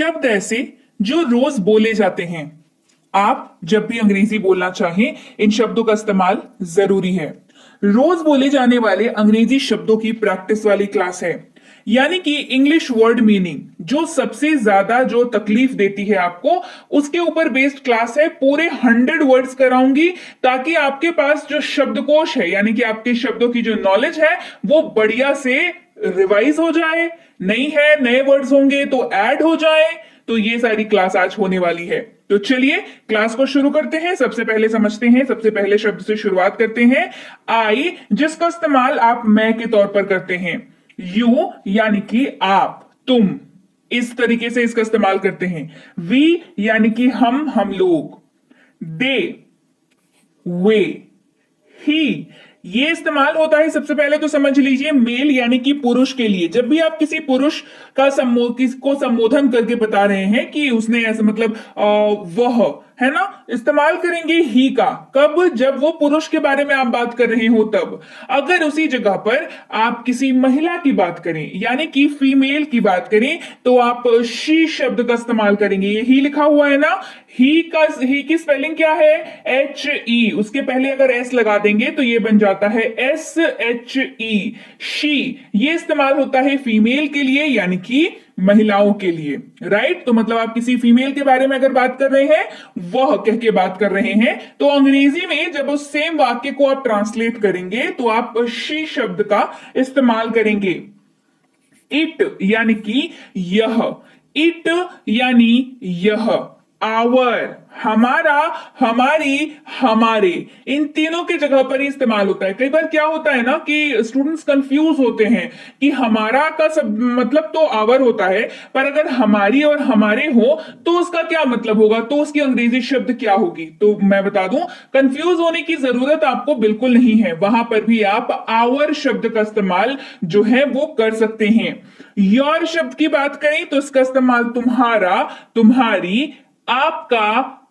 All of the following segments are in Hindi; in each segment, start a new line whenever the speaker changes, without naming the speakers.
शब्द ऐसे जो रोज बोले जाते हैं। आप जब भी अंग्रेजी बोलना चाहें इन शब्दों का इस्तेमाल जरूरी है। रोज बोले जाने वाले अंग्रेजी शब्दों की प्रैक्टिस वाली क्लास है, यानी कि इंग्लिश वर्ड मीनिंग जो सबसे ज्यादा जो तकलीफ देती है आपको, उसके ऊपर बेस्ड क्लास है। पूरे 100 वर्ड्स कराऊंगी ताकि आपके पास जो शब्दकोश है, यानी कि आपके शब्दों की जो नॉलेज है वो बढ़िया से रिवाइज हो जाए। नहीं है, नए वर्ड्स होंगे तो ऐड हो जाए। तो ये सारी क्लास आज होने वाली है। तो चलिए क्लास को शुरू करते हैं। सबसे पहले समझते हैं, सबसे पहले शब्द से शुरुआत करते हैं। आई, जिसका इस्तेमाल आप मैं के तौर पर करते हैं। यू यानी कि आप, तुम, इस तरीके से इसका इस्तेमाल करते हैं। वी यानी कि हम लोग। दे, वे, ही, ये इस्तेमाल होता है। सबसे पहले तो समझ लीजिए मेल यानी कि पुरुष के लिए। जब भी आप किसी पुरुष का को संबोधन करके बता रहे हैं कि उसने ऐसा मतलब वह, है ना, इस्तेमाल करेंगे ही का। कब? जब वो पुरुष के बारे में आप बात कर रहे हो तब। अगर उसी जगह पर आप किसी महिला की बात करें यानी कि फीमेल की बात करें तो आप शी शब्द का इस्तेमाल करेंगे। ये ही लिखा हुआ है ना, ही की स्पेलिंग क्या है? H E. उसके पहले अगर एस लगा देंगे तो ये बन जाता है एस एच ई, शी। ये इस्तेमाल होता है फीमेल के लिए यानी कि महिलाओं के लिए, राइट। तो मतलब आप किसी फीमेल के बारे में अगर बात कर रहे हैं, वह कह के बात कर रहे हैं, तो अंग्रेजी में जब उस सेम वाक्य को आप ट्रांसलेट करेंगे तो आप शी शब्द का इस्तेमाल करेंगे। इट यानी कि यह, इट यानी यह। आवर, हमारा, हमारी, हमारे, इन तीनों के जगह पर ही इस्तेमाल होता है। कई बार क्या होता है ना कि स्टूडेंट्स कंफ्यूज होते हैं कि हमारा का सब मतलब तो आवर होता है, पर अगर हमारी और हमारे हो तो उसका क्या मतलब होगा, तो उसकी अंग्रेजी शब्द क्या होगी। तो मैं बता दूं, कंफ्यूज होने की जरूरत आपको बिल्कुल नहीं है। वहां पर भी आप आवर शब्द का इस्तेमाल जो है वो कर सकते हैं। योर शब्द की बात करें तो इसका इस्तेमाल तुम्हारा, तुम्हारी, आपका,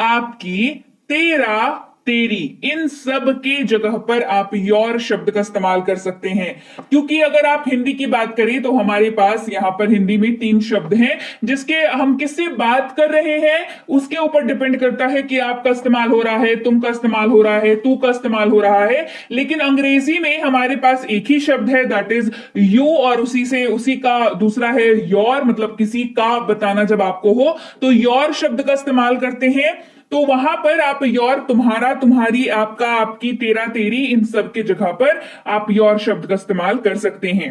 आपकी, तेरा, तेरी, इन सब के जगह पर आप योर शब्द का इस्तेमाल कर सकते हैं। क्योंकि अगर आप हिंदी की बात करें तो हमारे पास यहां पर हिंदी में 3 शब्द हैं जिसके हम किससे बात कर रहे हैं उसके ऊपर डिपेंड करता है कि आपका इस्तेमाल हो रहा है, तुम का इस्तेमाल हो रहा है, तू का इस्तेमाल हो रहा है। लेकिन अंग्रेजी में हमारे पास एक ही शब्द है, दैट इज यू, और उसी का दूसरा है योर। मतलब किसी का बताना जब आपको हो तो योर शब्द का इस्तेमाल करते हैं। तो वहां पर आप योर, तुम्हारा, तुम्हारी, आपका, आपकी, तेरा, तेरी, इन सब के जगह पर आप योर शब्द का इस्तेमाल कर सकते हैं।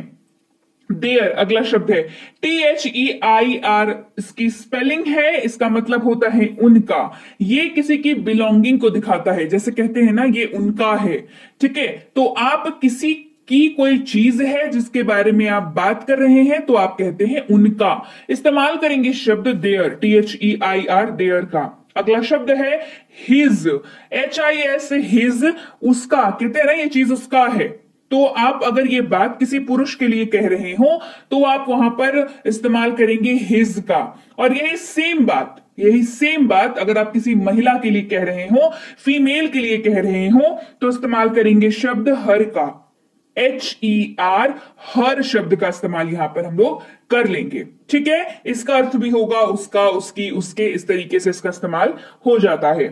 देयर अगला शब्द है। THEIR इसकी स्पेलिंग है, इसका मतलब होता है उनका। ये किसी की बिलोंगिंग को दिखाता है, जैसे कहते हैं ना ये उनका है, ठीक है। तो आप किसी की कोई चीज है जिसके बारे में आप बात कर रहे हैं तो आप कहते हैं उनका। इस्तेमाल करेंगे शब्द देयर, THEIR, देयर का। अगला शब्द है हिज, HIS, हिज, उसका। कहते हैं ना ये चीज उसका है। तो आप अगर ये बात किसी पुरुष के लिए कह रहे हो तो आप वहां पर इस्तेमाल करेंगे हिज का। और यही सेम बात अगर आप किसी महिला के लिए कह रहे हो, फीमेल के लिए कह रहे हो, तो इस्तेमाल करेंगे शब्द हर का। HER, हर शब्द का इस्तेमाल यहां पर हम लोग कर लेंगे, ठीक है। इसका अर्थ भी होगा उसका, उसकी, उसके, इस तरीके से इसका इस्तेमाल हो जाता है।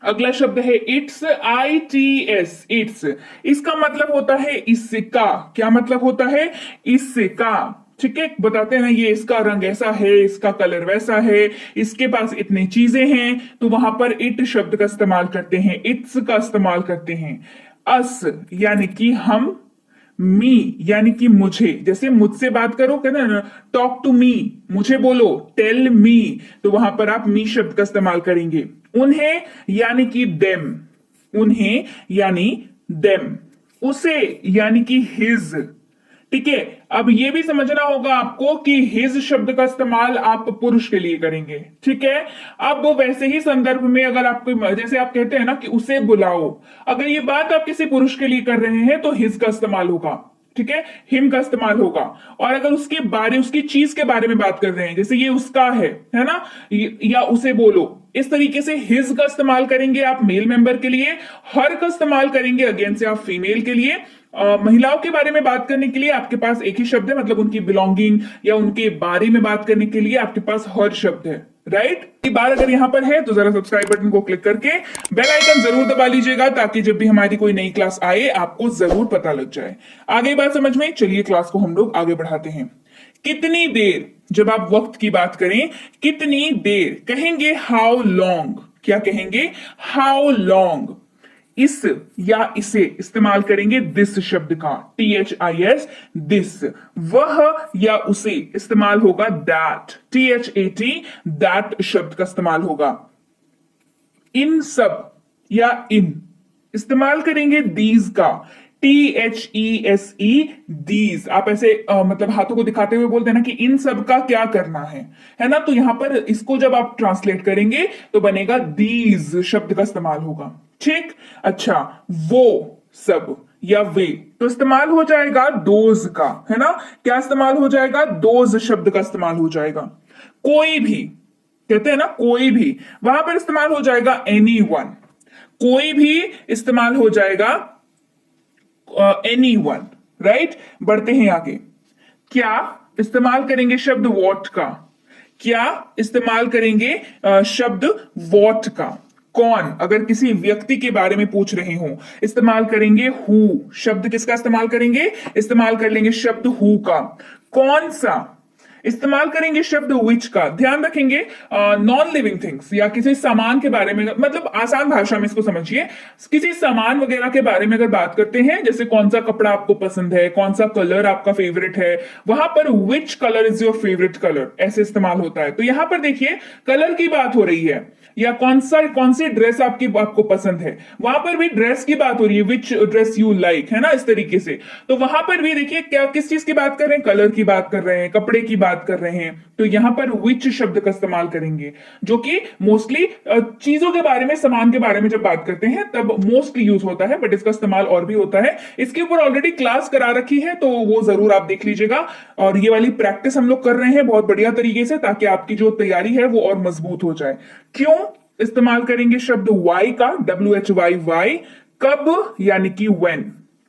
अगला शब्द है इट्स, ITS, इट्स। इसका मतलब होता है इसका। क्या मतलब होता है? इसका, ठीक है। बताते हैं ना ये इसका रंग ऐसा है, इसका कलर वैसा है, इसके पास इतनी चीजें हैं, तो वहां पर इट शब्द का इस्तेमाल करते हैं, इट्स का इस्तेमाल करते हैं। अस यानी कि हम, मी यानी कि मुझे। जैसे मुझसे बात करो, कहना ना टॉक टू मी, मुझे बोलो, टेल मी, तो वहां पर आप मी शब्द का इस्तेमाल करेंगे। उन्हें यानी कि देम, उन्हें यानी देम। उसे यानी कि हिज, ठीक है। अब ये भी समझना होगा आपको कि हिज शब्द का इस्तेमाल आप पुरुष के लिए करेंगे, ठीक है। अब वैसे ही संदर्भ में अगर आपको, जैसे आप कहते हैं ना कि उसे बुलाओ, अगर ये बात आप किसी पुरुष के लिए कर रहे हैं तो हिज का इस्तेमाल होगा, ठीक है, हिम का इस्तेमाल होगा। और अगर उसकी चीज के बारे में बात कर रहे हैं, जैसे ये उसका है ना, या उसे बोलो, इस तरीके से हिज का इस्तेमाल करेंगे आप मेल मेंबर के लिए, हर का इस्तेमाल करेंगे अगेन से आप फीमेल के लिए, महिलाओं के बारे में बात करने के लिए आपके पास एक ही शब्द है, मतलब उनकी बिलोंगिंग या उनके बारे में बात करने के लिए आपके पास हर शब्द है, राइट। ये बात अगर यहां पर है तो जरा सब्सक्राइब बटन को क्लिक करके बेल आइकन जरूर दबा लीजिएगा, ताकि जब भी हमारी कोई नई क्लास आए आपको जरूर पता लग जाए। आगे बात समझ में, चलिए क्लास को हम लोग आगे बढ़ाते हैं। कितनी देर, जब आप वक्त की बात करें, कितनी देर कहेंगे हाउ लॉन्ग। क्या कहेंगे? How long. इस या इसे इस्तेमाल करेंगे दिस शब्द का, THIS, दिस। वह या उसे इस्तेमाल होगा दैट, THAT, दैट शब्द का इस्तेमाल होगा। इन सब या इन इस्तेमाल करेंगे दीज का, THESE, दीज। आप ऐसे मतलब हाथों को दिखाते हुए बोलते हैं ना कि इन सब का क्या करना है ना। तो यहां पर इसको जब आप ट्रांसलेट करेंगे तो बनेगा दीज शब्द का इस्तेमाल होगा, ठीक। अच्छा, वो सब या वे तो इस्तेमाल हो जाएगा दोज का, है ना। क्या इस्तेमाल हो जाएगा? दोज शब्द का इस्तेमाल हो जाएगा। कोई भी, कहते हैं ना कोई भी, वहां पर इस्तेमाल हो जाएगा एनीवन। कोई भी इस्तेमाल हो जाएगा एनीवन, राइट। बढ़ते हैं आगे। क्या इस्तेमाल करेंगे शब्द वॉट का। क्या इस्तेमाल करेंगे शब्द वॉट का। कौन, अगर किसी व्यक्ति के बारे में पूछ रहे हो, इस्तेमाल करेंगे हु शब्द। किसका इस्तेमाल करेंगे? इस्तेमाल कर लेंगे शब्द हु का। कौन सा, इस्तेमाल करेंगे शब्द विच का। ध्यान रखेंगे नॉन लिविंग थिंग्स या किसी सामान के बारे में, मतलब आसान भाषा में इसको समझिए, किसी सामान वगैरह के बारे में अगर बात करते हैं, जैसे कौन सा कपड़ा आपको पसंद है, कौन सा कलर आपका फेवरेट है, वहां पर which colour is your favourite colour ऐसे इस्तेमाल होता है। तो यहां पर देखिए कलर की बात हो रही है, या कौन सी ड्रेस आपको पसंद है, वहां पर भी ड्रेस की बात हो रही है, विच ड्रेस यू लाइक, है ना, इस तरीके से। तो वहां पर भी देखिए क्या किस चीज की बात कर रहे हैं, कलर की बात कर रहे हैं, कपड़े की बात कर रहे हैं। तो यहां पर विच शब्द का इस्तेमाल करेंगे, जो कि मोस्टली चीजों के बारे में, सामान के बारे में जब बात करते हैं तब मोस्टली यूज होता है, बट इसका इस्तेमाल और भी होता है। इसके ऊपर ऑलरेडी क्लास करा रखी है, तो वो जरूर आप देख लीजिएगा। और ये वाली प्रैक्टिस हम लोग कर रहे हैं बहुत बढ़िया तरीके से, ताकि आपकी जो तैयारी है वो और मजबूत हो जाए। क्यों इस्तेमाल करेंगे शब्द वाई का, WHY। कब यानी कि व्हेन,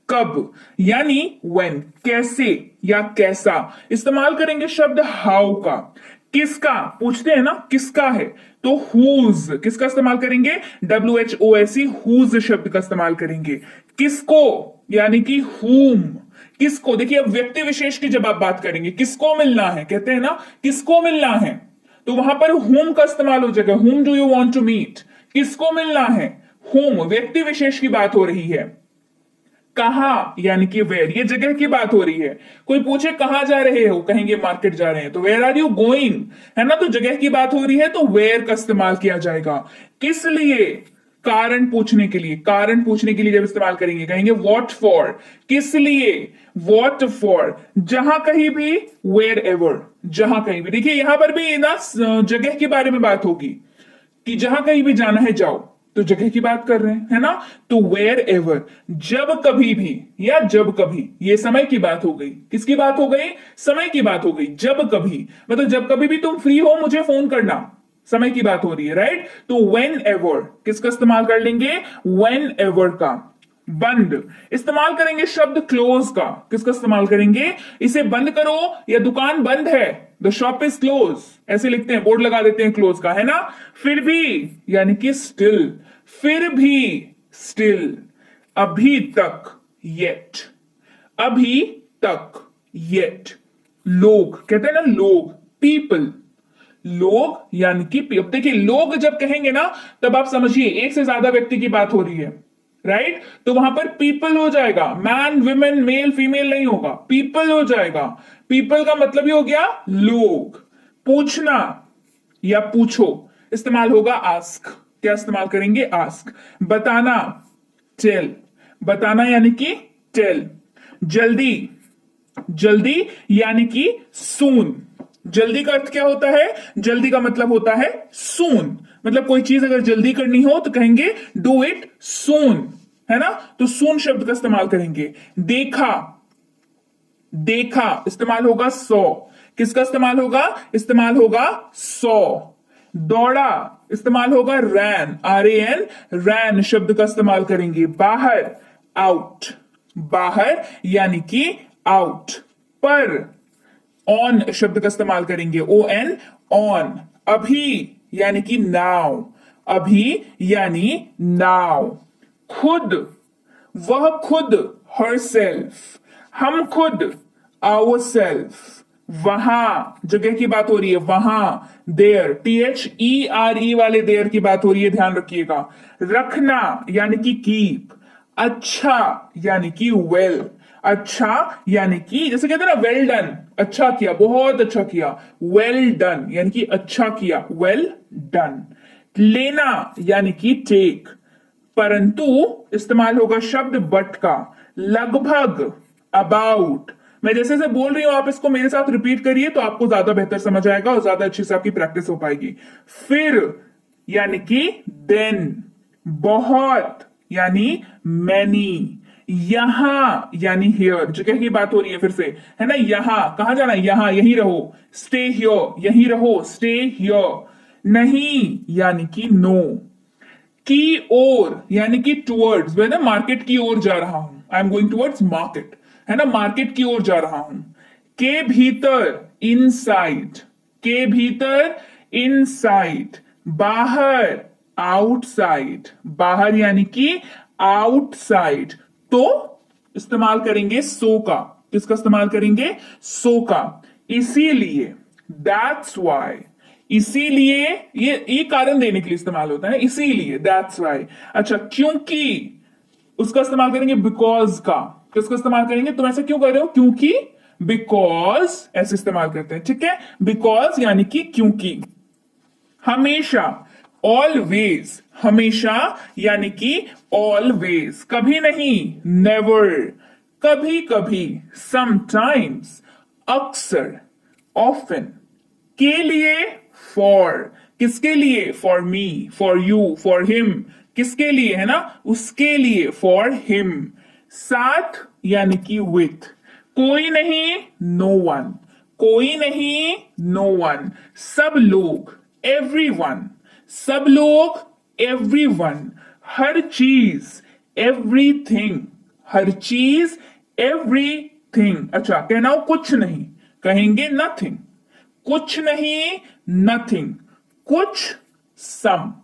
कब यानी व्हेन। कैसे या कैसा इस्तेमाल करेंगे शब्द हाउ का। किसका पूछते हैं ना, किसका है, तो हुज। किसका इस्तेमाल करेंगे? WHOSE, हुज शब्द का इस्तेमाल करेंगे। किसको यानी कि हुम। किसको, देखिए अब व्यक्ति विशेष की जब आप बात करेंगे, किसको मिलना है, कहते हैं ना किसको मिलना है, तो वहां पर हुम का इस्तेमाल हो जाएगा। Whom do you want to meet, किसको मिलना है, हुम, व्यक्ति विशेष की बात हो रही है। कहा यानी कि वेयर, ये जगह की बात हो रही है। कोई पूछे कहां जा रहे हो, कहेंगे मार्केट जा रहे हैं, तो वेयर आर यू गोइंग, है ना। तो जगह की बात हो रही है तो वेयर का इस्तेमाल किया जाएगा। किस लिए, कारण पूछने के लिए। कारण पूछने के लिए जब इस्तेमाल करेंगे कहेंगे व्हाट फॉर, किस लिए, व्हाट फॉर। जहां कहीं भी, वेयर एवर, जहां कहीं भी। देखिए यहां पर भी ना जगह के बारे में बात होगी कि जहां कहीं भी जाना है जाओ, तो जगह की बात कर रहे हैं, है ना। तो वेयर एवर, जब कभी भी या जब कभी, ये समय की बात हो गई। किसकी बात हो गई? समय की बात हो गई। जब कभी मतलब जब कभी भी तुम फ्री हो मुझे फोन करना, समय की बात हो रही है, राइट। तो वेन एवर किसका इस्तेमाल कर लेंगे? वेन एवर का। बंद इस्तेमाल करेंगे शब्द क्लोज का। किसका इस्तेमाल करेंगे? इसे बंद करो या दुकान बंद है, द शॉप इज क्लोज, ऐसे लिखते हैं, बोर्ड लगा देते हैं क्लोज का, है ना। फिर भी यानी कि स्टिल, फिर भी स्टिल। अभी तक, येट, अभी तक, येट। लोग, कहते हैं ना लोग, पीपल, लोग यानी कि अब देखिए लोग जब कहेंगे ना तब आप समझिए एक से ज्यादा व्यक्ति की बात हो रही है, राइट। तो वहां पर पीपल हो जाएगा, मैन विमेन मेल फीमेल नहीं होगा, पीपल हो जाएगा। पीपल का मतलब ही हो गया लोग। पूछना या पूछो इस्तेमाल होगा आस्क। क्या इस्तेमाल करेंगे? आस्क। बताना, टेल, बताना यानी कि टेल। जल्दी, जल्दी यानी कि सून। जल्दी का अर्थ क्या होता है? जल्दी का मतलब होता है सून, मतलब कोई चीज अगर जल्दी करनी हो तो कहेंगे डू इट सून, है ना। तो सून शब्द का इस्तेमाल करेंगे। देखा, देखा इस्तेमाल होगा सौ। किसका इस्तेमाल होगा? इस्तेमाल होगा सौ। दौड़ा इस्तेमाल होगा रैन, RAN, रैन शब्द का इस्तेमाल करेंगे। बाहर, आउट, बाहर यानी कि आउट। पर ऑन शब्द का इस्तेमाल करेंगे, ON, ऑन। अभी यानी कि नाउ, अभी यानी नाउ। खुद, वह खुद, herself। हम खुद, ourself। वहां, जगह की बात हो रही है, वहां, देयर, THERE वाले देयर की बात हो रही है, ध्यान रखिएगा। रखना यानी कि कीप। अच्छा यानी कि वेल। अच्छा यानी कि जैसे कहते हैं ना वेल डन, अच्छा किया, बहुत अच्छा किया। वेल डन यानी कि अच्छा किया, वेल डन। लेना यानी कि टेक, परंतु इस्तेमाल होगा शब्द बट का। लगभग, अबाउट। मैं जैसे जैसे बोल रही हूं आप इसको मेरे साथ रिपीट करिए तो आपको ज्यादा बेहतर समझ आएगा और ज्यादा अच्छे से आपकी प्रैक्टिस हो पाएगी। फिर यानी कि देन। बहुत यानी मैनी। यहां यानी हियर, जगह की बात हो रही है फिर से, है ना। यहां कहां जाना है, यहां, यहीं रहो, स्टे हियर, यहीं रहो, स्टे हियर। नहीं यानी कि नो। की ओर यानी कि टुवर्ड्स, मैं ना मार्केट की ओर जा रहा हूं, I am going towards market, है ना, मार्केट की ओर जा रहा हूं। के भीतर, इनसाइड। के भीतर, इनसाइड। बाहर, आउटसाइड। बाहर यानी कि आउटसाइड। तो इस्तेमाल करेंगे सो का। किसका इस्तेमाल करेंगे, सो का। इसीलिए, दैट्स वाई। इसीलिए, ये कारण देने के लिए इस्तेमाल होता है, इसीलिए, दैट्स वाई। अच्छा, क्योंकि, उसका इस्तेमाल करेंगे बिकॉज का। किसका इस्तेमाल करेंगे, तुम ऐसा क्यों कर रहे हो, क्योंकि, बिकॉज ऐसे इस्तेमाल करते हैं, ठीक है। बिकॉज यानी कि क्योंकि। हमेशा, ऑलवेज। हमेशा यानी कि ऑलवेज। कभी नहीं, नेवर। कभी कभी, समटाइम्स। अक्सर, ऑफन। के लिए, फॉर। किसके लिए, for me, for you, for him. किसके लिए, है ना, उसके लिए, फॉर हिम। साथ यानी कि विथ। कोई नहीं, नो वन। कोई नहीं, नो वन। सब लोग, एवरीवन। सब लोग, एवरीवन। हर चीज, एवरीथिंग। हर चीज, एवरीथिंग। अच्छा, कहना हो कुछ नहीं, कहेंगे नथिंग। कुछ नहीं, नथिंग। कुछ, सम।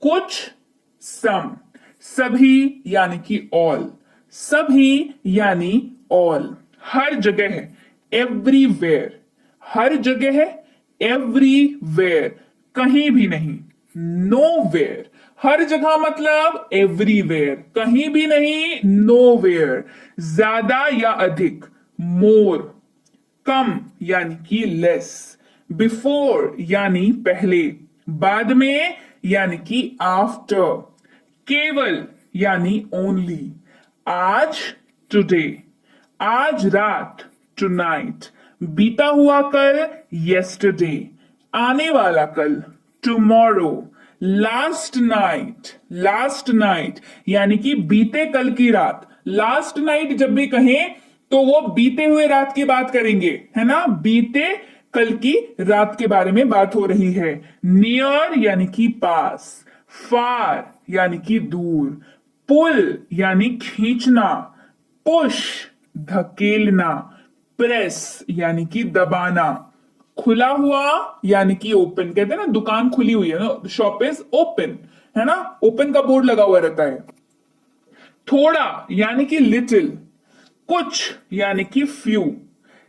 कुछ, सम। सभी यानी कि ऑल। सभी यानी ऑल। हर जगह है, एवरीवेयर। हर जगह है, एवरीवेयर। कहीं भी नहीं, नोवेयर। हर जगह मतलब एवरीवेयर, कहीं भी नहीं, नोवेयर। ज्यादा या अधिक, मोर। कम यानी कि लेस। बिफोर यानी पहले। बाद में यानी कि आफ्टर। केवल यानी ओनली। आज, टुडे। आज रात, टुनाइट। बीता हुआ कल, येस्टरडे। आने वाला कल, tomorrow. Last night. Last night यानी कि बीते कल की रात। लास्ट नाइट जब भी कहें तो वो बीते हुए रात की बात करेंगे, है ना, बीते कल की रात के बारे में बात हो रही है। नियर यानी कि पास। फार यानी कि दूर। पुल यानी खींचना। पुश, धकेलना। प्रेस यानी कि दबाना। खुला हुआ यानी कि ओपन, कहते हैं ना दुकान खुली हुई है ना, शॉप इज ओपन, है ना, ओपन का बोर्ड लगा हुआ रहता है। थोड़ा यानी कि लिटिल। कुछ यानी कि फ्यू।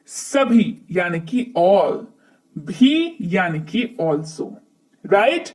सभी यानी कि ऑल। भी यानी कि ऑल्सो। राइट।